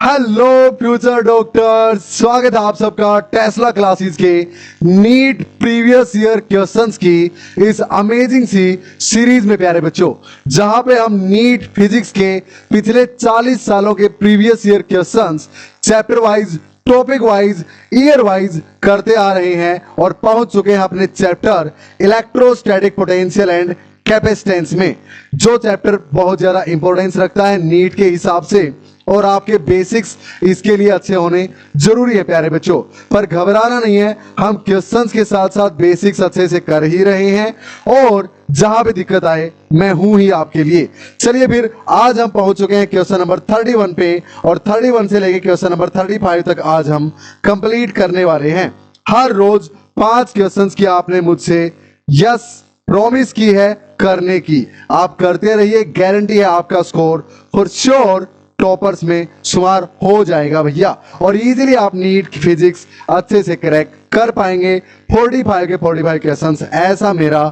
Hello future doctor, स्वागत है आप सबका टेस्ला क्लासेस के नीट प्रीवियस ईयर क्वेश्चंस की इस अमेजिंग सी सीरीज में प्यारे बच्चों, जहां पे हम नीट फिजिक्स के पिछले 40 सालों के previous year questions chapter wise, topic wise, year wise करते आ रहे हैं और पहुंच चुके हैं अपने chapter electrostatic potential and capacitance में, जो चैप्टर बहुत ज्यादा इंपॉर्टेंस रखता है नीट के हिसाब से और आपके बेसिक्स इसके लिए अच्छे होने जरूरी है प्यारे बच्चों। पर घबराना नहीं है, हम क्वेश्चंस के साथ साथ बेसिक्स अच्छे से कर ही रहे हैं और जहां पे दिक्कत आए मैं हूं ही आपके लिए। चलिए फिर आज हम पहुंच चुके हैं क्वेश्चन नंबर 31 पे और 31 से लेके क्वेश्चन नंबर 35 तक आज हम कंप्लीट करने वाले हैं। हर रोज 5 क्वेश्चंस की आपने मुझसे यस प्रॉमिस की है करने की, आप करते रहिए, गारंटी है आपका स्कोर फॉर श्योर टॉपर्स में शुमार हो जाएगा भैया और इजीली आप नीट फिजिक्स अच्छे से क्रैक कर पाएंगे। 45 के 45 क्वेश्चंस, ऐसा मेरा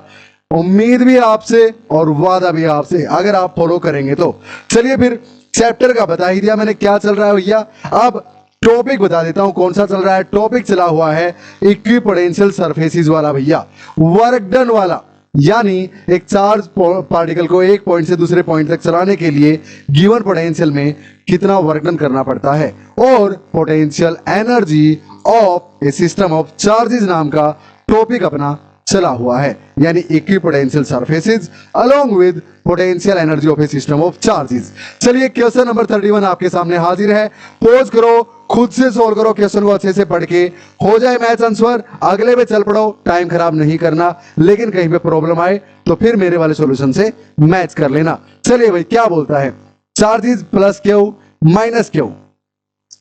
उम्मीद भी आपसे और वादा भी आपसे, अगर आप फॉलो करेंगे तो। चलिए फिर चैप्टर का बता ही दिया मैंने क्या चल रहा है भैया, अब टॉपिक बता देता हूं कौन सा चल रहा है। टॉपिक चला हुआ है इक्विपोटेंशियल सरफेसेस वाला भैया, वर्क डन वाला, यानी एक चार्ज पार्टिकल को एक पॉइंट से दूसरे पॉइंट तक चलाने के लिए गिवन पोटेंशियल में कितना वर्क डन करना पड़ता है और potential energy of A system of charges नाम का टॉपिक अपना चला हुआ है, यानी equipotential surfaces along with potential energy of A system of charges. चलिए क्वेश्चन नंबर 31 आपके सामने हाजिर है, पोज करो, खुद से सोल्व करो क्वेश्चन को अच्छे से पढ़ के, हो जाए मैच आंसर, अगले पे चल पड़ो, टाइम खराब नहीं करना, लेकिन कहीं पे प्रॉब्लम आए तो फिर मेरे वाले सॉल्यूशन से मैच कर लेना। चलिए भाई क्या बोलता है, charges plus Q minus Q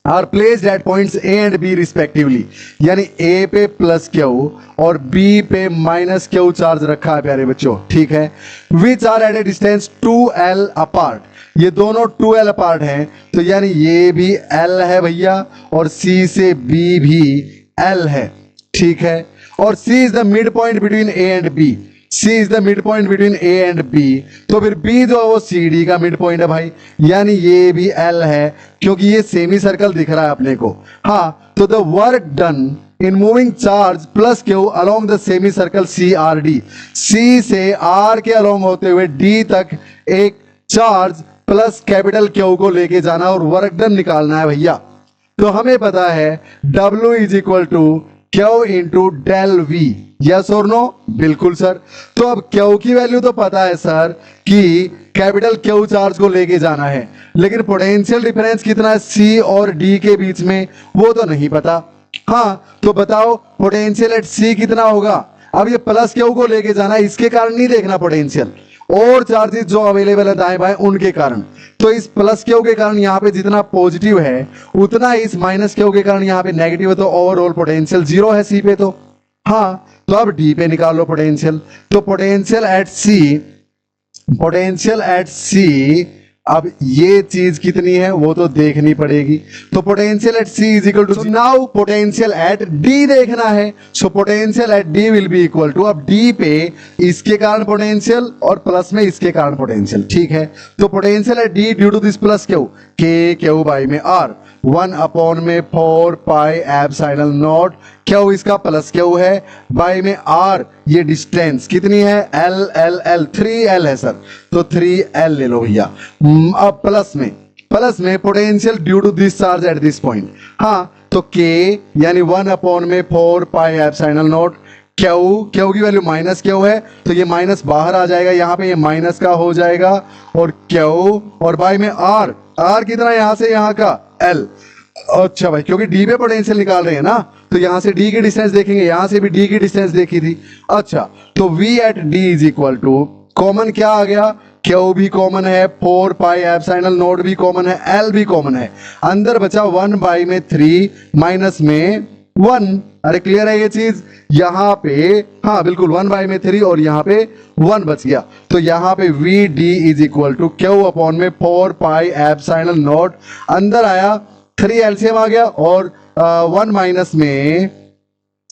are placed at points A and B respectively, यानी ए पे प्लस क्यू और बी पे माइनस क्यू चार्ज रखा है प्यारे बच्चों, ठीक है। Which are at a distance 2l apart, ये दोनों 2l अपार्ट हैं, तो यानी ये भी l है भैया और C से B भी l है, ठीक है। और C is the mid point between A and B, C is the mid point between A and B, तो फिर B जो है वो CD का मिड पॉइंट है भाई, यानी ये भी L है क्योंकि ये सेमी सर्कल दिख रहा है अपने को। हाँ, तो the work done in moving charge plus Q along the semi circle CRD, C से R के अलोंग होते हुए D तक एक चार्ज प्लस कैपिटल क्यू को लेके जाना और वर्क डन निकालना है भैया। तो हमें पता है W is equal to Q into del V, yes और नो, बिल्कुल सर। तो अब क्यू की वैल्यू तो पता है सर कि कैपिटल क्यू चार्ज को लेके जाना है, लेकिन पोटेंशियल डिफरेंस कितना है C और D के बीच में वो तो नहीं पता। हाँ, तो बताओ पोटेंशियल एट C कितना होगा। अब ये प्लस क्यू को लेके जाना है, इसके कारण नहीं देखना पोटेंशियल, और चार्जेस जो अवेलेबल है दाएं बाएं उनके कारण। तो इस प्लस क्यू के कारण यहाँ पे जितना पॉजिटिव है उतना इस माइनस क्यू के कारण यहाँ पे नेगेटिव है, तो ओवरऑल पोटेंशियल 0 है सी पे। तो हाँ, तो अब डी पे निकाल लो पोटेंशियल, तो पोटेंशियल एट सी अब ये चीज कितनी है वो तो देखनी पड़ेगी। तो potential at C is equal to, now potential at D देखना है, so potential at D will be equal to, अब D पे इसके कारण पोटेंशियल और प्लस में इसके कारण पोटेंशियल, ठीक है। तो potential at D due to this plus Q, K Q by में R, 1 अपॉन में 4 पाई एप्सिलॉन नॉट, क्यू इसका प्लस क्यू है, बाई में R, ये डिस्टेंस कितनी है L 3L है सर, तो 3L ले लो भैया। अब प्लस में potential due to this charge at this point, हाँ, तो K यानी 1 अपॉन में 4 पाई एप्सिलॉन नॉट, क्यू की वैल्यू माइनस क्यू है तो ये माइनस बाहर आ जाएगा, यहाँ पे ये माइनस का हो जाएगा, और क्यू और बाई में R कितना यहाँ से यहाँ का L। अच्छा भाई, क्योंकि D पे पोटेंशियल निकाल रहे हैं ना, तो यहाँ से D की डिस्टेंस देखेंगे, यहाँ से भी D की डिस्टेंस देखी थी। अच्छा, तो V at D is equal to, common क्या आ गया, क्यू भी कॉमन है, 4 पाई एप्सिलॉन नॉट भी कॉमन है, L भी कॉमन है, अंदर बचा 1 बाई में 3 माइनस में 1। अरे क्लियर है ये चीज, यहाँ पे हाँ बिल्कुल 1 बाई में 3 और यहाँ पे 1 बच गया, तो यहाँ पे V D is equal to Q upon में 4 पाई एप्सिलॉन नॉट, अंदर आया 3 एलसीएम आ गया और 1 माइनस में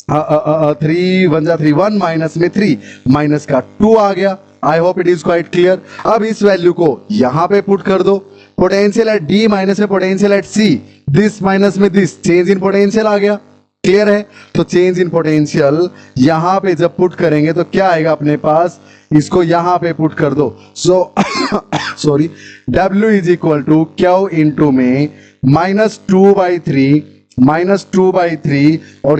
3 1 जा 3, 1 माइनस में 3 माइनस का 2 आ गया। I hope it is quite clear. अब इस वैल्यू को यहां पे पुट कर दो, पोटेंशियल एट डी माइनस में potential at C, this minus में दिस, चेंज इन पोटेंशियल आ गया। क्लियर है? तो चेंज इन पोटेंशियल यहां पे जब पुट करेंगे तो क्या आएगा अपने पास, इसको यहां पे पुट कर दो। So sorry, W is equal to Q into में -2/3 और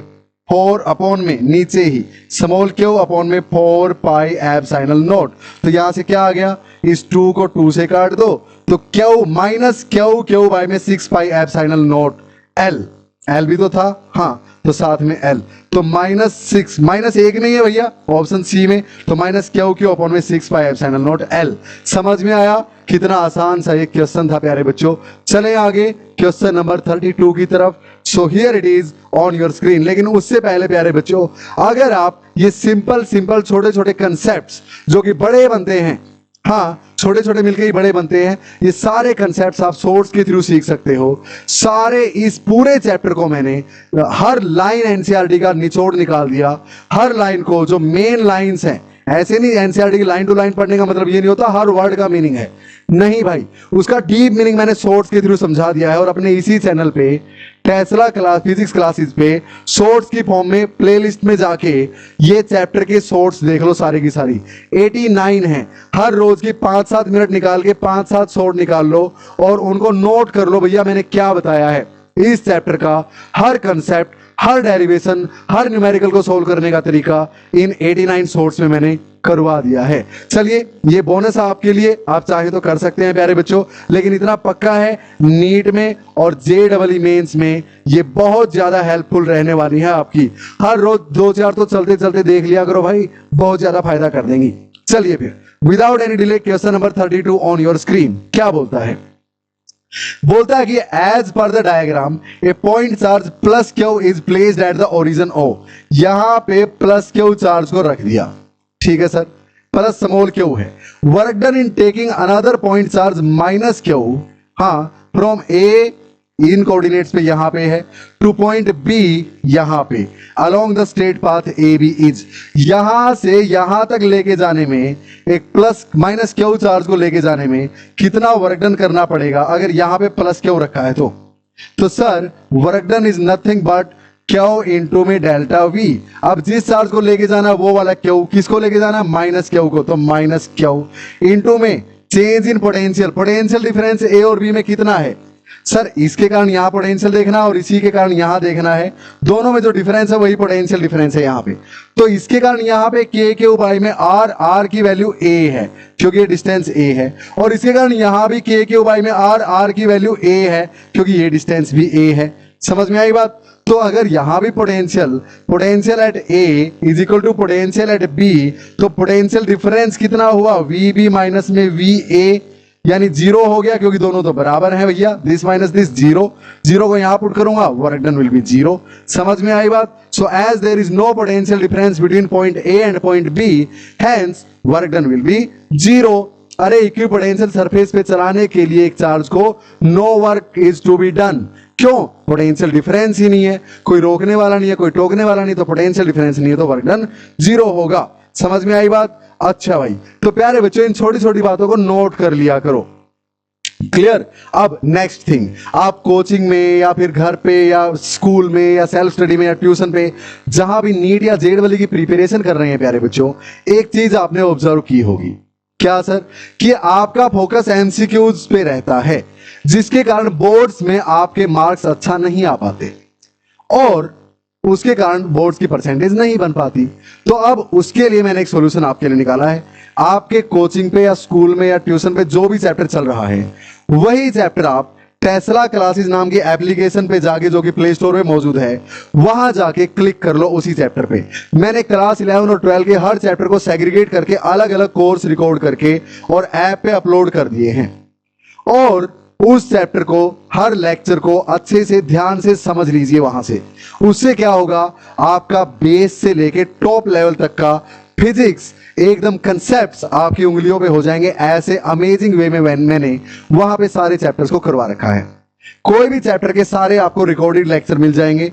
4 अपॉन में नीचे ही स्मॉल क्यू अपॉन में 4 पाई एप्सिलॉन नॉट। तो यहां से क्या आ गया, इस 2 को 2 से काट दो तो क्यू माइनस क्यू बाई में 6 पाई एप्सिलॉन नॉट एल, एल भी तो था, हाँ, तो साथ में एल, तो -6 -1 नहीं है भैया ऑप्शन सी में, तो -क्यू अपॉन में 6 पाई एप्सिलॉन नॉट एल। समझ में आया? कितना आसान सा ये क्वेश्चन था प्यारे बच्चों। चले आगे क्वेश्चन नंबर 32 की तरफ। So here it is on your screen. लेकिन उससे पहले प्यारे बच्चों, अगर आप ये सिंपल छोटे छोटे कंसेप्ट्स जो कि बड़े बनते हैं, हाँ, छोटे छोटे मिलकर ही बड़े बनते हैं, ये सारे कंसेप्ट्स आप सोर्स के थ्रू सीख सकते हो। सारे इस पूरे चैप्टर को मैंने हर लाइन एनसीईआरटी का निचोड़ निकाल दिया, हर लाइन को, जो मेन लाइंस हैं। ऐसे नहीं एनसीईआरटी की लाइन टू लाइन पढ़ने का मतलब ये नहीं होता हर वर्ड का मीनिंग है, नहीं भाई, उसका डीप मीनिंग मैंने सोर्स के थ्रू समझा दिया है। और अपने इसी चैनल पे टेस्ला क्लास फिजिक्स क्लासेस पे शॉर्ट्स की फॉर्म में प्लेलिस्ट में जाके ये चैप्टर के शॉर्ट्स देख लो, सारी की सारी 89 हैं। हर रोज की 5-7 मिनट निकाल के 5-7 शॉर्ट निकाल लो और उनको नोट कर लो भैया मैंने क्या बताया है। इस चैप्टर का हर कंसेप्ट, हर डेरिवेशन, हर न्यूमेरिकल को सोल्व करने का तरीका इन 89 शॉर्ट्स में मैंने करवा दिया है। चलिए, ये बोनस आपके लिए, आप चाहे तो कर सकते हैं प्यारे बच्चों, लेकिन इतना पक्का है नीट में और JEE मेंस में ये बहुत ज्यादा हेल्पफुल रहने वाली है आपकी। हर रोज 2-4 तो चलते चलते देख लिया करो भाई, बहुत ज्यादा फायदा कर देंगी। चलिए फिर without any delay question number 32 on your screen क्या बोलता है। बोलता है कि as per the diagram a point charge plus Q is placed at the origin O। यहां पे प्लस क्यू चार्ज को रख दिया, ठीक है सर, प्लस स्मॉल क्यू है। Work done in taking another point charge minus Q, हाँ, from A in coordinates पे यहां पे है टू पॉइंट B यहां पे along the straight path AB is. यहां से यहां तक लेके जाने में, एक प्लस माइनस क्यू चार्ज को लेके जाने में कितना वर्क डन करना पड़ेगा अगर यहां पे प्लस क्यू रखा है तो sir work done is nothing but Q into में डेल्टा V। अब जिस चार्ज को लेके जाना वो वाला क्यू, किसको लेके जाना, माइनस क्यू को, तो माइनस क्यू इंटू में change in potential, potential difference A और B में कितना है सर, इसके कारण यहां पोटेंशियल देखना और इसी के कारण यहां देखना है, दोनों में जो डिफरेंस है वही पोटेंशियल डिफरेंस है यहां पे। तो इसके कारण यहां पे K के उपाय में R की वैल्यू A है क्योंकि ये डिस्टेंस A है, और इसके कारण यहां भी K के उपाय में R की वैल्यू A है क्योंकि ये डिस्टेंस भी A है। समझ में आई बात? तो अगर यहां भी potential at A is equal to potential at B, तो पोटेंशियल डिफरेंस कितना हुआ, VB माइनस में VA, यानी 0 हो गया क्योंकि दोनों तो बराबर हैं भैया, दिस माइनस दिस 0 को यहां पुट करूंगा, वर्क डन विल बी 0। समझ में आई बात? So as there is no potential difference between point A and point B, hence work done will be 0। अरे इक्विपोटेंशियल सरफेस पे चलाने के लिए एक चार्ज को no work is to be done, क्यों, पोटेंशियल डिफरेंस ही नहीं है, कोई रोकने वाला नहीं है, कोई टोकने वाला नहीं, तो पोटेंशियल डिफरेंस नहीं है तो वर्क डन 0 होगा। समझ में आई बात? अच्छा भाई, तो प्यारे बच्चों इन छोटी छोटी बातों को नोट कर लिया करो। क्लियर? अब नेक्स्ट थिंग, आप कोचिंग में या फिर घर पे या स्कूल में या सेल्फ स्टडी में या ट्यूशन पे जहां भी नीट या JEE की प्रिपरेशन कर रहे हैं प्यारे बच्चों, एक चीज आपने ऑब्जर्व की होगी, क्या सर, कि आपका फोकस MCQs पे रहता है, जिसके कारण बोर्ड्स में आपके मार्क्स अच्छा नहीं आ पाते और उसके कारण बोर्ड्स की परसेंटेज नहीं बन पाती। तो अब उसके लिए मैंने एक सॉल्यूशन आपके लिए निकाला है। आपके कोचिंग पे या स्कूल में या ट्यूशन पे जो भी चैप्टर चल रहा है वही चैप्टर आप टेस्ला क्लासेस नाम की एप्लीकेशन पे जाके, जो कि प्ले स्टोर में मौजूद है, वहां जाके क्लिक कर लो उसी चैप्टर पे। मैंने क्लास 11 और 12 के हर चैप्टर को सेग्रीगेट करके अलग अलग कोर्स रिकॉर्ड करके और ऐप पे अपलोड कर दिए हैं, और उस चैप्टर को, हर लेक्चर को अच्छे से ध्यान से समझ लीजिए वहां से। उससे क्या होगा, आपका बेस से लेके टॉप लेवल तक का फिजिक्स एकदम कंसेप्ट्स आपकी उंगलियों पे हो जाएंगे। ऐसे अमेजिंग वे में मैंने वहां पे सारे चैप्टर्स को करवा रखा है। कोई भी चैप्टर के सारे आपको रिकॉर्डेड लेक्चर मिल जाएंगे,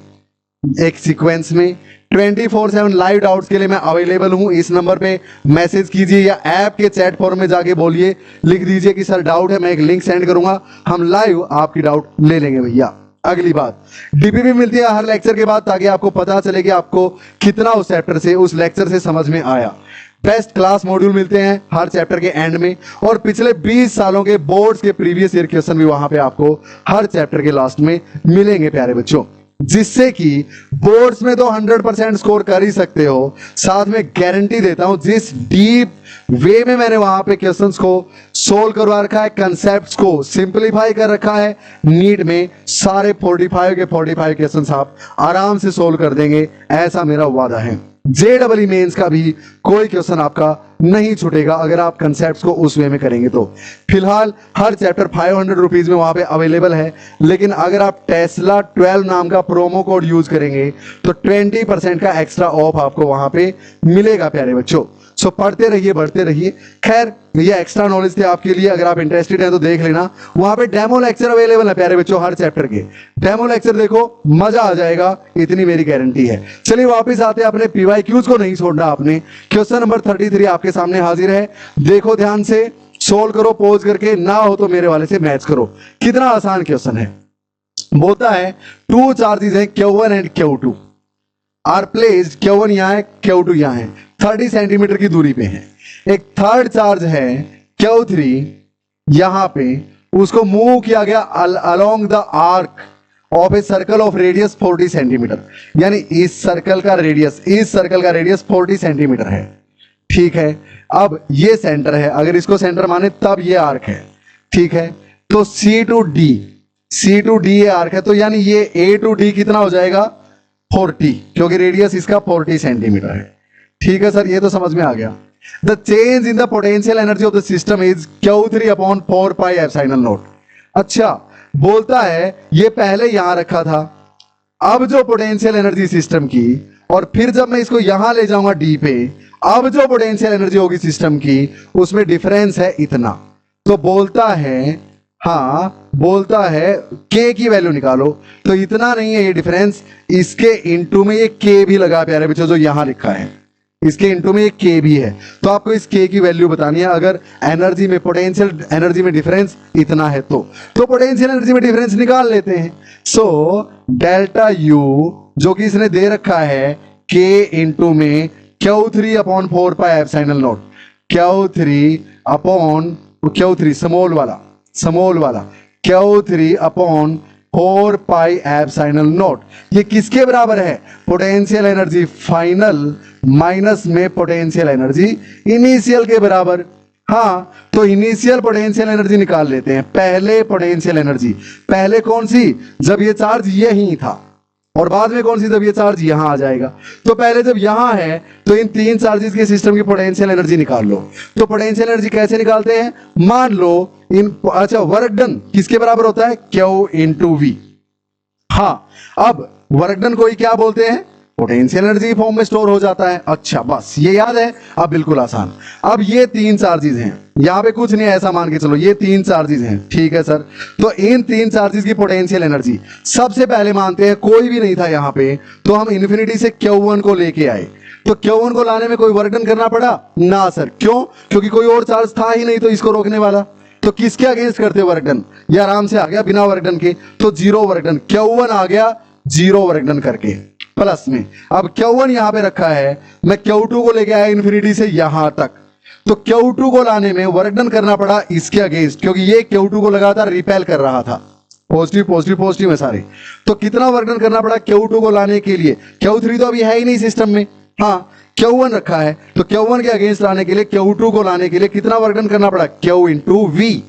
एक सीक्वेंस में 24/7 लाइव डाउट्स के लिए मैं अवेलेबल हूं। इस नंबर पे मैसेज कीजिए या ऐप के चैट फॉर्म में जाके बोलिए, लिख दीजिए कि सर डाउट है, मैं एक लिंक सेंड करूंगा, हम लाइव आपकी डाउट ले लेंगे भैया। अगली बात, डीपीपी मिलती है हर लेक्चर के बाद ताकि आपको पता चले कि आपको कितना उस चैप्टर से, उस लेक्चर से समझ में आया। बेस्ट क्लास मॉड्यूल मिलते हैं हर चैप्टर के एंड में, और पिछले 20 सालों के बोर्ड्स के प्रीवियस ईयर क्वेश्चन भी वहां पे आपको हर चैप्टर के लास्ट में मिलेंगे प्यारे बच्चों, जिससे कि बोर्ड्स में तो 100% स्कोर कर ही सकते हो। साथ में गारंटी देता हूं, जिस डीप वे में मैंने वहां पे क्वेश्चंस को सोल्व करवा रखा है, कंसेप्ट्स को सिंपलीफाई कर रखा है, नीट में सारे 45 के 45 क्वेश्चंस आप आराम से सोल्व कर देंगे, ऐसा मेरा वादा है। जेडबल मेंस का भी कोई क्वेश्चन आपका नहीं छूटेगा अगर आप कंसेप्ट्स को उस वे में करेंगे तो। फिलहाल हर चैप्टर 500 रुपीज में वहां पे अवेलेबल है, लेकिन अगर आप टेस्ला 12 नाम का प्रोमो कोड यूज करेंगे तो 20% का एक्स्ट्रा ऑफ आपको वहां पे मिलेगा प्यारे बच्चों। सो पढ़ते रहिए, बढ़ते रहिए। खैर, ये एक्स्ट्रा नॉलेज थे आपके लिए, अगर आप इंटरेस्टेड हैं तो देख लेना, वहां पे डेमो लेक्चर अवेलेबल है प्यारे बच्चों, हर चैप्टर के डेमो लेक्चर देखो, मजा आ जाएगा, इतनी मेरी गारंटी है। चलिए वापस आते हैं अपने पीवाईक्यूज को नहीं छोड़ना आपने। क्वेश्चन नंबर 33 आपके सामने हाजिर है, देखो ध्यान से, सोल्व करो पोज करके, ना हो तो मेरे वाले से मैच करो। कितना आसान क्वेश्चन है। बोलता है टू चार्जेस है Q1 and Q2 are placed, Q1 यहां है, Q2 यहां है, 30 सेंटीमीटर की दूरी पे है। एक थर्ड चार्ज है Q3 यहां पे, उसको मूव किया गया along the arc of a circle of radius 40 centimetre, यानी इस सर्कल का रेडियस, इस सर्कल का रेडियस 40 सेंटीमीटर है। ठीक है, अब ये सेंटर है, अगर इसको सेंटर माने तब ये आर्क है। ठीक है, तो C टू D ये आर्क है, तो यानी ये A टू D कितना हो जाएगा 40, क्योंकि रेडियस इसका 40 सेंटीमीटर है। ठीक है सर, ये तो समझ में आ गया। The change in the potential energy of the system is Q3/4πε0। अच्छा, बोलता है ये पहले यहां रखा था, अब जो पोटेंशियल एनर्जी सिस्टम की, और फिर जब मैं इसको यहां ले जाऊंगा डी पे, अब जो पोटेंशियल एनर्जी होगी सिस्टम की, उसमें डिफरेंस है इतना। तो बोलता है, हाँ बोलता है के की वैल्यू निकालो, तो इतना नहीं है ये डिफरेंस, इसके इनटू में ये के भी लगा प्यारे बच्चों, जो यहां लिखा है, इसके इनटू में एक के भी है। तो आपको इस के की वैल्यू बतानी है, अगर एनर्जी में, पोटेंशियल एनर्जी में डिफरेंस इतना है तो पोटेंशियल एनर्जी में डिफरेंस निकाल लेते हैं। सो डेल्टा यू जो कि इसने दे रखा है के इनटू में Q3/4πε0, Q3 स्मॉल वाला Q3/4πε0, ये किसके बराबर है, पोटेंशियल एनर्जी फाइनल माइनस में पोटेंशियल एनर्जी इनिशियल के बराबर। हाँ, तो इनिशियल पोटेंशियल एनर्जी निकाल लेते हैं। पहले पोटेंशियल एनर्जी, पहले कौन सी, जब ये चार्ज यही था, और बाद में कौन सी, जब ये चार्ज यहां आ जाएगा। तो पहले जब यहां है तो इन तीन चार्जेस के सिस्टम की पोटेंशियल एनर्जी निकाल लो। तो पोटेंशियल एनर्जी कैसे निकालते हैं, मान लो इन, अच्छा वर्क डन किसके बराबर होता है, Q इंटू V। हाँ, अब वर्क डन को ही क्या बोलते हैं, पोटेंशियल एनर्जी फॉर्म में स्टोर हो जाता है। अच्छा, बस ये याद है, अब बिल्कुल आसान। अब ये तीन चार्जेस हैं, यहां पे कुछ नहीं, ऐसा मान के चलो ये तीन चार्जेस हैं। ठीक है सर, तो इन तीन चार्जेस की पोटेंशियल एनर्जी सबसे पहले मानते हैं, कोई भी नहीं था यहां पे, तो हम इन्फिनिटी से Q1 को लेके आए। तो Q1 को लाने में कोई वर्क डन करना पड़ा ना सर, क्यों, क्योंकि कोई और चार्ज था ही नहीं तो इसको रोकने वाला। तो किसके अगेंस्ट करते वर्क डन, ये आराम से आ गया बिना वर्क डन के, तो जीरो वर्क डन, Q1 आ गया जीरो वर्क डन करके प्लस में। अब Q1 यहां पे रखा है, मैं Q2 को लेके आया इन्फिनिटी से यहां तक, तो Q2 को लाने में वर्क डन करना पड़ा इसके अगेंस्ट, क्योंकि ये Q2 को लगातार रिपेल कर रहा था, पॉजिटिव पॉजिटिव पॉजिटिव में सारे। तो कितना वर्क डन करना पड़ा Q2 को लाने के लिए, Q3 तो अभी है ही नहीं सिस्टम में, हाँ Q1 रखा है, तो Q1 के अगेंस्ट लाने के लिए, Q2 को लाने के लिए कितना वर्क डन करना पड़ा, Q into V।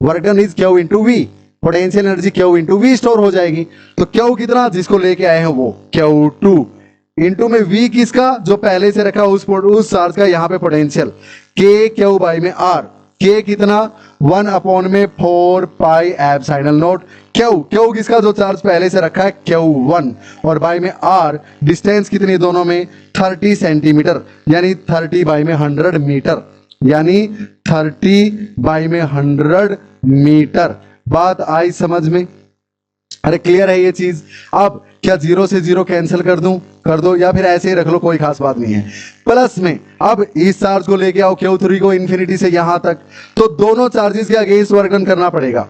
Work done is Q into V, potential energy Q into V store हो जाएगी। तो Q कितना, जिसको लेके आए हैं वो Q2 इंटू में V किसका, जो पहले से रखा उस चार्ज का यहाँ पे पोटेंशियल, K Q बाई में R, K कितना 1/4πε0 Q किसका, जो चार्ज पहले से रखा है Q1, और बाई में R, डिस्टेंस कितनी दोनों में 30 सेंटीमीटर, यानी 30/100 मीटर, यानी 30/100 मीटर। बात आई समझ में, अरे क्लियर है ये चीज। अब क्या जीरो से जीरो कैंसिल कर दूं? कर दो, या फिर ऐसे ही रख लो, कोई खास बात नहीं है। प्लस में अब इस चार्ज को लेके आओ Q3 को इन्फिनिटी से यहां तक, तो दोनों चार्जेस के अगेंस्ट वर्क डन करना पड़ेगा।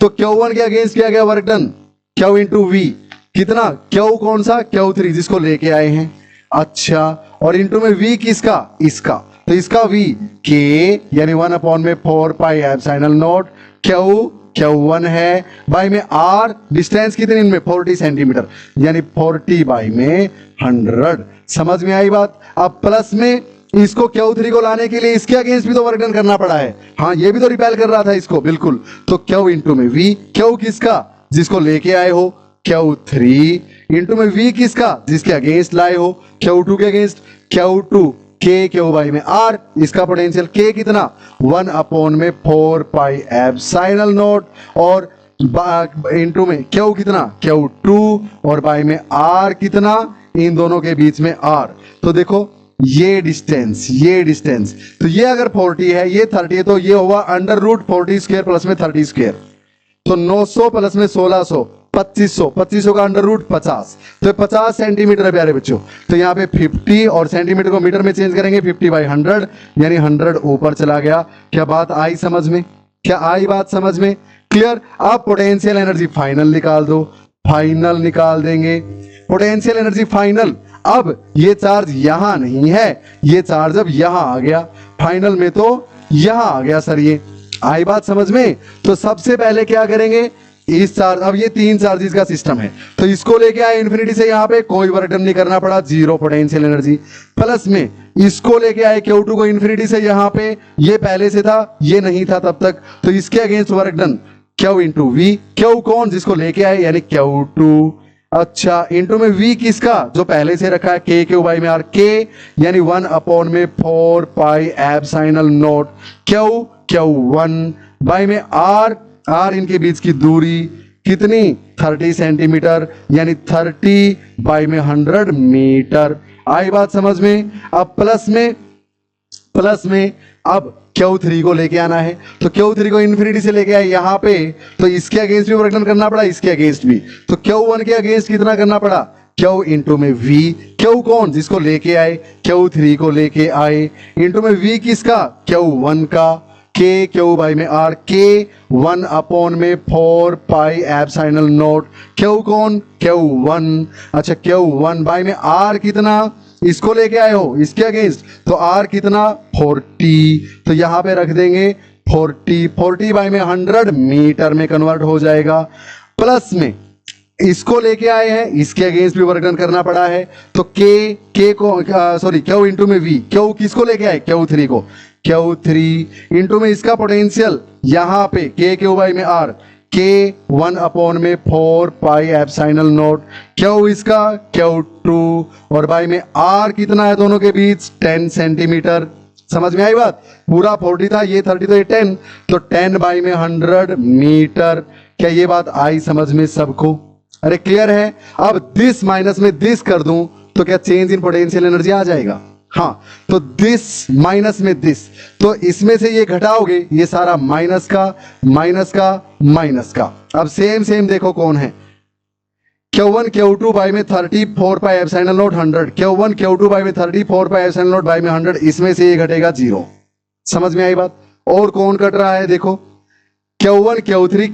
तो Q1 के अगेंस्ट किया गया work done Q into V, कितना? Q कौन सा? Q3 जिसको लेके आए हैं। अच्छा, और इंटू में V किसका? इसका, तो इसका V K यानी 1/4 पाई एप्सिलॉन नॉट Q1 है, बाई में R, डिस्टेंस कितनी इनमें? 40 सेंटीमीटर, यानी 40 बाई में 100। समझ में आई बात? अब प्लस में इसको Q3 को लाने के लिए इसके अगेंस्ट भी तो वर्क डन करना पड़ा है। हाँ, ये भी तो रिपेल कर रहा था इसको, बिल्कुल। तो Q इंटू में V, Q किसका? जिसको लेके आए हो, Q3 इंटू में V किसका? जिसके अगेंस्ट लाए हो, Q2 के अगेंस्ट, Q2 Q बाई में R, इसका पोटेंशियल K कितना? 1/4 पाई एप्सिलॉन नॉट, और इंटू में Q कितना? Q2, और बाई में R कितना? इन दोनों के बीच में R। तो देखो ये डिस्टेंस, तो ये अगर 40 है, ये 30 है, तो ये होगा √40 स्क्वायर प्लस में 30 स्क्वायर, तो 900 प्लस में 1600, 2500 का √50, तो 50 सेंटीमीटर है प्यारे बच्चों। तो यहाँ पे 50 और सेंटीमीटर को मीटर में चेंज करेंगे, 50/100 यानी 100 ऊपर चला गया। क्या बात आई समझ में? क्या आई बात समझ में? क्लियर? अब पोटेंशियल एनर्जी फाइनल निकाल दो, फाइनल निकाल देंगे पोटेंशियल एनर्जी फाइनल। अब ये चार्ज यहां नहीं है, ये चार्ज अब यहां आ गया, फाइनल में तो यहां आ गया सर। ये आई बात समझ में? तो सबसे पहले क्या करेंगे, इस चार्ज, अब ये 3 चार्जेस का सिस्टम है, तो इसको लेके आए इन्फिनिटी से, यहाँ पे कोई वर्क डन नहीं करना पड़ा, जीरो पोटेंशियल एनर्जी। प्लस में इसको लेके आए Q2 को इन्फिनिटी से यहाँ पे, ये पहले से था, ये नहीं था तब तक, तो इसके against work done Q into V, Q कौन? जिसको लेके आए, यानी Q2। अच्छा, इंटू में V किसका? जो पहले से रखा है K बाई में R, K यानी 1/4 पाई एप्सिलॉन नॉट Q1 बाई में R इनके बीच की दूरी कितनी? 30 सेंटीमीटर, यानी 30 बाई में 100 मीटर। आई बात समझ में? अब प्लस में अब Q3 को लेके आना है, तो Q3 को इन्फिनिटी से लेके आए यहाँ पे, तो इसके अगेंस्ट भी वर्क डन करना पड़ा, इसके अगेंस्ट भी, तो Q1 के अगेंस्ट कितना करना पड़ा? Q इंटू में V, Q कौन? जिसको लेके आए, Q3 को लेके आए, इंटू में V किसका? Q1 का, Q बाई में R, K 1/4 pi epsilon not Q कौन? Q1। अच्छा, Q1 बाई में R कितना? इसको लेके आए हो, इसके अगेंस्ट, तो R कितना? 40, तो यहां पे रख देंगे 40 बाई में 100 मीटर में कन्वर्ट हो जाएगा। प्लस में इसको लेके आए हैं, इसके अगेंस्ट भी वर्क डन करना पड़ा है, तो K को Q इंटू में V, Q किसको लेके आए? Q3 को, Q3 इंटू में इसका पोटेंशियल यहाँ पे Q बाई में R, K 1/4 pi epsilon not Q इसका Q2, और बाई में R कितना है दोनों के बीच? 10 सेंटीमीटर। समझ में आई बात? पूरा 40 था, ये 30, तो ये 10, तो 10 बाई में 100 मीटर। क्या ये बात आई समझ में सबको? अरे क्लियर है? अब दिस माइनस में दिस कर दूं तो क्या चेंज इन पोटेंशियल एनर्जी आ जाएगा? हाँ, तो दिस माइनस में दिस, तो इसमें से ये घटाओगे, ये सारा माइनस का माइनस का माइनस का। अब सेम देखो कौन है, Q1 Q2 बाई में 34 पाई epsilon not 100, Q1 Q2 by में 34 पाई एप्सिलॉन नॉट बाई में 100, इसमें से ये घटेगा 0। समझ में आई बात? और कौन कट रहा है देखो, Q1 Q3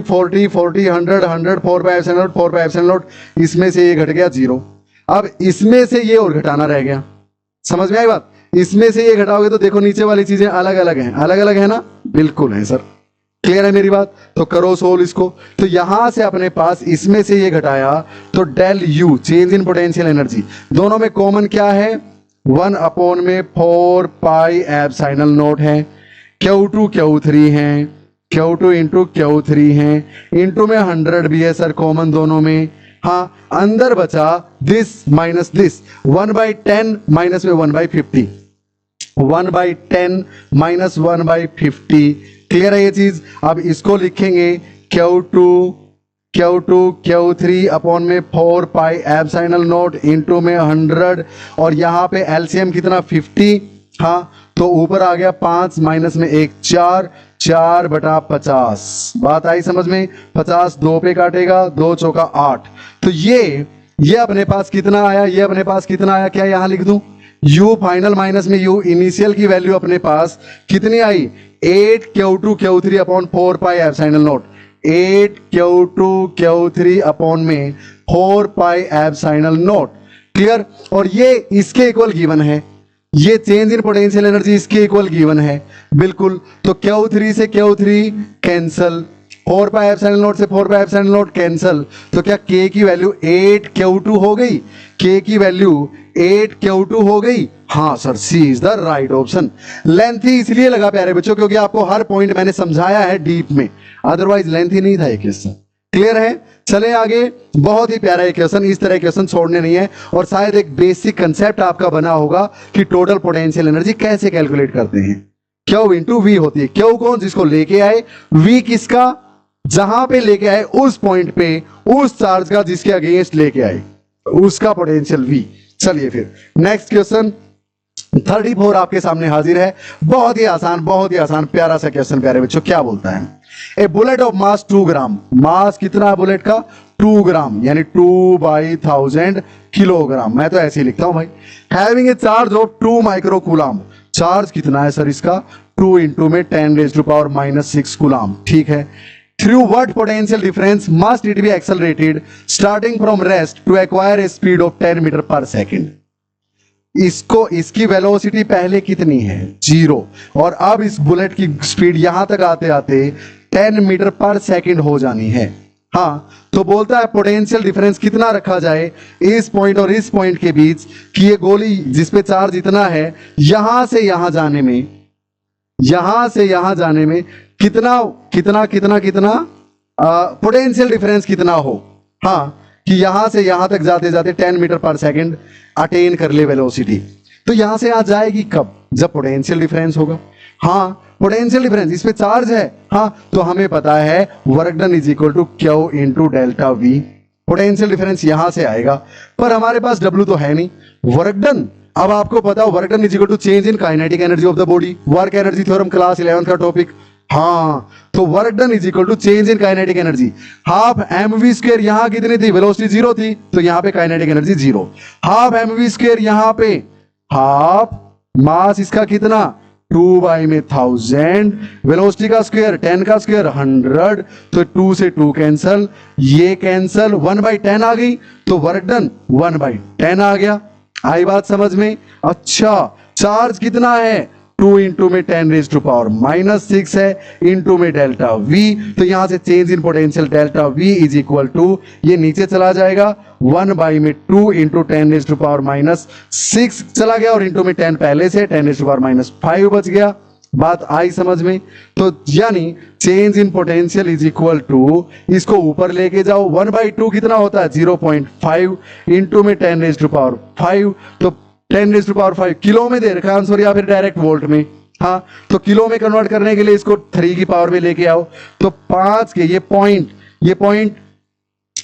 40 100 4 pi epsilon not 4 pi epsilon not, इसमें से ये घट गया 0। अब इसमें से ये और घटाना रह गया। समझ में आई बात? इसमें से ये घटाओगे तो देखो नीचे वाली चीजें अलग अलग है ना? बिल्कुल है सर। क्लियर है मेरी बात? तो करो सोल्व इसको। तो यहां से अपने पास इसमें से ये घटाया, तो del U change in potential energy, दोनों में कॉमन क्या है? 1/4 पाई एप्सिलॉन नॉट है, Q2 Q3 है, Q2 इंटू Q3 है, इंटू में 100 भी है सर कॉमन दोनों में। हाँ, अंदर बचा दिस माइनस दिस, 1/10 माइनस में 1/50, 1/10 माइनस 1/50। क्लियर है ये चीज? अब इसको लिखेंगे Q2 Q3 अपॉन में 4 पाई एप्सिलॉन नॉट इंटू में 100, और यहाँ पे एलसीएम कितना? 50। हाँ, तो ऊपर आ गया 5 माइनस में 1 4, 4/50। बात आई समझ में? 50 2 पे काटेगा, 2 चौका 8। तो ये अपने पास कितना आया, ये अपने पास कितना आया, क्या यहां लिख दूं? u फाइनल माइनस में u इनिशियल की वैल्यू अपने पास कितनी आई? 8q2q3 upon 4 pi epsilon not. 8q2q3 upon में 4 पाई एप्सिलॉन नॉट। क्लियर? और ये इसके इक्वल गिवन है, ये चेंज इन पोटेंशियल एनर्जी इसके इक्वल गिवन है बिल्कुल। तो Q3 से Q3 cancel, 4 pi epsilon not से 4 पाई एप्सिलॉन नॉट कैंसल। तो क्या K की वैल्यू 8Q2 हो गई? K की वैल्यू 8Q2 हो गई? हाँ sir, C is the right option. Lengthy इसलिए लगा प्यारे बच्चों क्योंकि आपको हर पॉइंट मैंने समझाया है डीप में, अदरवाइज लेंथी नहीं था ये क्वेश्चन। क्लियर है? चले आगे। बहुत ही प्यारा एक क्वेश्चन, इस तरह क्वेश्चन छोड़ने नहीं है। और शायद एक बेसिक कंसेप्ट आपका बना होगा कि टोटल पोटेंशियल एनर्जी कैसे कैलकुलेट करते हैं। क्यू इंटू वी होती है। क्यू कौन? जिसको लेके आए। वी किसका? जहां पे लेके आए उस पॉइंट पे उस चार्ज का जिसके अगेंस्ट लेके आए, उसका पोटेंशियल वी। चलिए फिर नेक्स्ट क्वेश्चन 34 आपके सामने हाजिर है। बहुत ही आसान प्यारा सा क्वेश्चन प्यारे बच्चों। क्या बोलता है? ए बुलेट ऑफ मास 2 ग्राम। मास कितना है बुलेट का? 2 ग्राम, यानी 2/1000 किलोग्राम। मैं तो ऐसे ही लिखता हूं भाई। Having a charge of 2 micro coulomb. Charge कितना है सर इसका? 2 इंटू में 10⁻⁻6 कूलाम। ठीक है। Through what potential difference must it be accelerated starting from rest to acquire a speed of 10 metre per second. इसकी वेलोसिटी पहले कितनी है? 0। और अब इस बुलेट की स्पीड यहां तक आते आते 10 मीटर पर सेकेंड हो जानी है। हाँ, तो बोलता है पोटेंशियल डिफरेंस कितना रखा जाए इस पॉइंट और इस पॉइंट के बीच कि ये गोली जिसपे चार्ज इतना है, यहां से यहां जाने में, कितना पोटेंशियल डिफरेंस कितना हो। हाँ, कि यहां से यहां तक जाते जाते 10 मीटर पर सेकेंड अटेन कर ले वेलोसिटी। तो यहां से यहां जाएगी कब? जब पोटेंशियल डिफरेंस होगा। हाँ, पोटेंशियल डिफरेंस, इस पे चार्ज है। हाँ, तो हमें पता है work done is equal to Q into delta V. Potential difference यहां से आएगा, पर हमारे पास डब्ल्यू तो है नहीं। वर्क डन, अब आपको पता हो work done is equal to change in kinetic energy of the body. Work energy theorem class 11 का टॉपिक। हाँ, तो work done is equal to change in kinetic energy. Half mv square यहां कितनी थी? वेलोसिटी 0 थी, तो यहां पे kinetic energy 0। Half mv square यहां पे, हाफ मास इसका कितना? 2/1000। वेलोसिटी का स्क्वायर 10 का स्क्वायर 100, तो 2 से 2 कैंसल, ये कैंसल, 1/10 आ गई, तो वर्क डन 1/10 आ गया। आई बात समझ में? अच्छा, चार्ज कितना है? 2 इंटू में 10⁻⁻6 है, इंटू में डेल्टा वी। तो यहां से change in potential delta V is equal to, ये नीचे चला जाएगा 1/2 इंटू 10⁻6 चला गया, और इंटू में 10 पहले से 10⁻5 बच गया। बात आई समझ में? तो यानी change in potential is equal to, इसको ऊपर लेके जाओ, 1/2 कितना होता है? 0.5 इंटू में 10⁻5, तो 10⁻5 किलो में दे रखा आंसर, या फिर डायरेक्ट वोल्ट में। हाँ, तो किलो में कन्वर्ट करने के लिए इसको 3 की पावर में लेके आओ, तो 5 के ये पॉइंट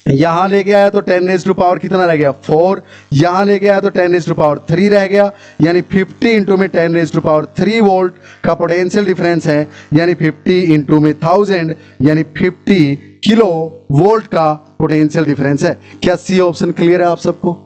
यहां लेके आया तो 10⁻पावर कितना रह गया? 4। यहां लेके आया तो 10⁻3 रह गया, यानी 50 इंटू में 10⁻3 वोल्ट का पोटेंशियल डिफरेंस है, यानी 50 इंटू में 1000, यानी 50 किलो वोल्ट का पोटेंशियल डिफरेंस है। क्या सी ऑप्शन क्लियर है आप सबको?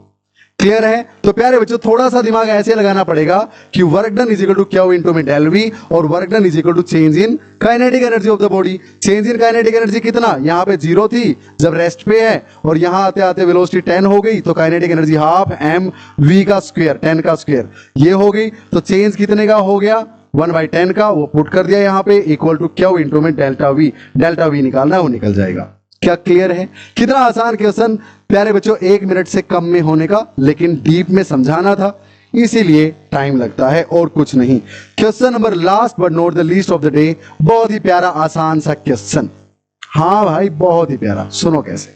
क्लियर है? तो प्यारे बच्चों, थोड़ा सा दिमाग ऐसे लगाना पड़ेगा कि work done is equal to Q into में डेल वी, और work done is equal to change in kinetic energy of the body. Change in kinetic energy कितना? यहां पे 0 थी जब रेस्ट पे है, और यहां आते आते वेलोसिटी 10 हो गई, तो kinetic energy half M V का स्क्वायर, 10 का स्क्वायर ये हो गई। तो चेंज कितने का हो गया? 1/10 का, वो पुट कर दिया यहां पे, इक्वल टू क्यू इंटू में डेल्टा वी। डेल्टा वी निकालना है, वो निकल जाएगा। क्या क्लियर है? कितना आसान क्वेश्चन प्यारे बच्चों, 1 मिनट से कम में होने का, लेकिन डीप में समझाना था, इसीलिए टाइम लगता है और कुछ नहीं। Question number last but not the least of the day, बहुत ही प्यारा आसान सा क्वेश्चन। हाँ भाई, बहुत ही प्यारा। सुनो कैसे।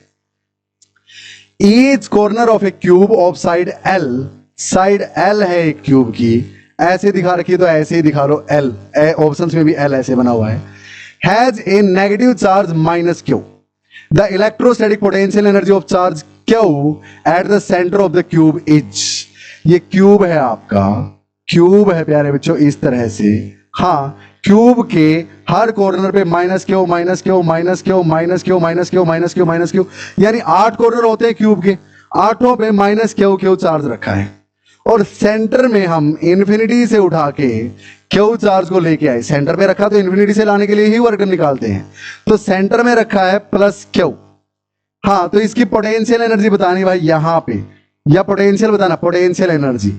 Each corner of A cube of side L, side L है एक क्यूब की, ऐसे दिखा रखी तो ऐसे ही दिखा लो, एल ऑप्शंस में भी एल ऐसे बना हुआ है, has a negative charge -q। The electrostatic potential energy of charge Q at the center of the cube is, ये क्यूब है आपका, क्यूब है प्यारे बच्चों इस तरह से। हाँ, क्यूब के हर कॉर्नर पे minus Q minus Q minus Q minus Q minus Q minus Q minus Q, यानी 8 कॉर्नर होते हैं क्यूब के, 8 पे माइनस क्यू क्यू चार्ज रखा है। और सेंटर में हम इन्फिनिटी से उठा के क्यू चार्ज को लेके आए, सेंटर में रखा तो इन्फिनिटी से लाने के लिए ही वर्क डन निकालते हैं, तो सेंटर में रखा है प्लस क्यू। हाँ, तो इसकी पोटेंशियल एनर्जी बतानी भाई यहां पे, या पोटेंशियल बताना, पोटेंशियल एनर्जी।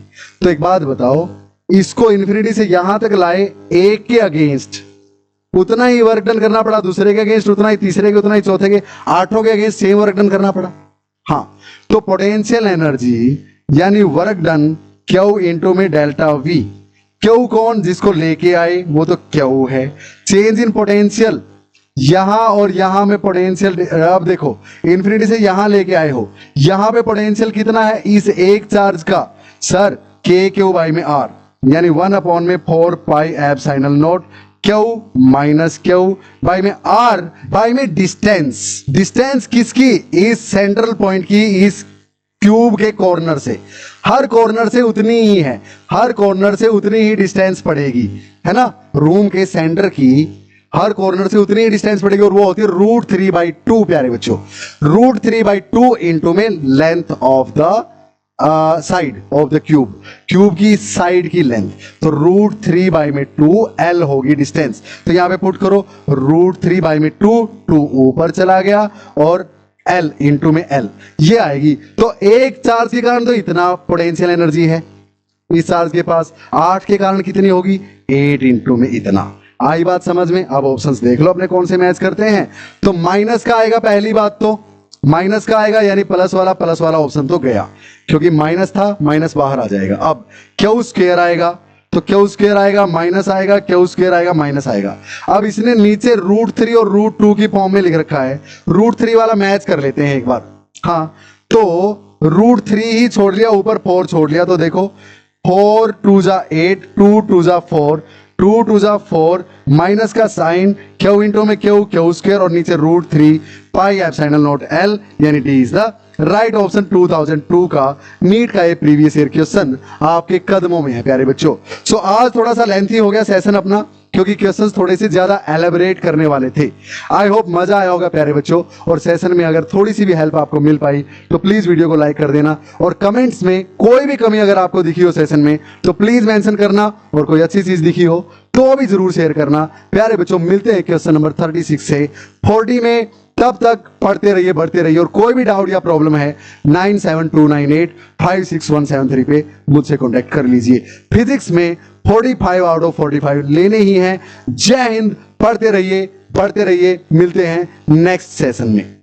तो एक बात बताओ, इसको इन्फिनिटी से यहां तक लाए, एक के अगेंस्ट उतना ही वर्क डन करना पड़ा, दूसरे के अगेंस्ट उतना ही, तीसरे के उतना ही, चौथे के, 8 के अगेंस्ट सेम वर्क डन करना पड़ा। हाँ, तो पोटेंशियल एनर्जी यानी वर्क डन क्यू इंटू में डेल्टा वी। क्यू कौन, जिसको लेके आए वो तो क्यू है। चेंज इन पोटेंशियल, यहां और यहां में पोटेंशियल, अब देखो इन्फिनिटी से यहां लेके आए हो, यहां पे पोटेंशियल कितना है इस एक चार्ज का, सर के क्यू बाई में आर, यानी 1/4 पाई epsilon naught Q minus Q by में आर बाई में डिस्टेंस। डिस्टेंस किसकी, इस सेंट्रल पॉइंट की, इस क्यूब के कॉर्नर से, हर कॉर्नर से उतनी ही है, हर कॉर्नर से उतनी ही डिस्टेंस पड़ेगी, है ना, रूम के सेंटर की हर कॉर्नर से उतनी ही डिस्टेंस पड़ेगी, और वो होती है √3/2 प्यारे बच्चों, √3/2 इंटू में length of the side of the cube, cube की साइड की लेंथ, तो √3/2 L होगी डिस्टेंस। तो यहां पे पुट करो √3/2, 2 ऊपर चला गया, और L इंटू में L ये आएगी। तो एक चार्ज के कारण तो इतना पोटेंशियल एनर्जी है इस चार्ज के पास, 8 के कारण कितनी होगी, 8 इंटू में इतना। आई बात समझ में? अब ऑप्शंस देख लो अपने कौन से मैच करते हैं। तो माइनस का आएगा, पहली बात तो माइनस का आएगा, यानी प्लस वाला ऑप्शन तो गया, क्योंकि माइनस था, माइनस बाहर आ जाएगा। अब क्यू स्क्वायर आएगा, तो क्यू स्क्वायर आएगा, माइनस आएगा, क्यू स्क्वायर आएगा, माइनस आएगा। अब इसने नीचे √3 और √2 की फॉर्म में लिख रखा है, √3 वाला मैच कर लेते हैं एक बार। हाँ, तो √3 ही छोड़ लिया, ऊपर 4 छोड़ लिया, तो देखो 4 2 जा 8, 2 2 जा 4, 2 2 जा 4, माइनस का साइन, क्यू इंटू में क्यू, क्यू स्क्वायर, और नीचे √3 पाई एप्सिलॉन नॉट L, यानी D is the right option. 2002 का नीट का ये प्रीवियस ईयर क्वेश्चन आपके कदमों में है प्यारे बच्चों। सो आज थोड़ा सा लेंथी हो गया सेशन अपना, क्योंकि क्वेश्चंस थोड़े से ज्यादा एलेबरेट करने वाले थे। आई होप मजा आया होगा प्यारे बच्चों, और सेशन में अगर थोड़ी सी भी हेल्प आपको मिल पाई तो प्लीज वीडियो को लाइक कर देना, और कमेंट्स में कोई भी कमी अगर आपको दिखी हो सेशन में तो प्लीज मेंशन करना, और कोई अच्छी चीज दिखी हो तो भी जरूर शेयर करना। प्यारे बच्चों, मिलते हैं क्वेश्चन नंबर 36 से 40 में, तब तक पढ़ते रहिए, बढ़ते रहिए, और कोई भी डाउट या प्रॉब्लम है 9729856173 पे मुझसे कांटेक्ट कर लीजिए। फिजिक्स में 45 आउट ऑफ 45 लेने ही हैं। जय हिंद, पढ़ते रहिए, बढ़ते रहिए, मिलते हैं नेक्स्ट सेशन में।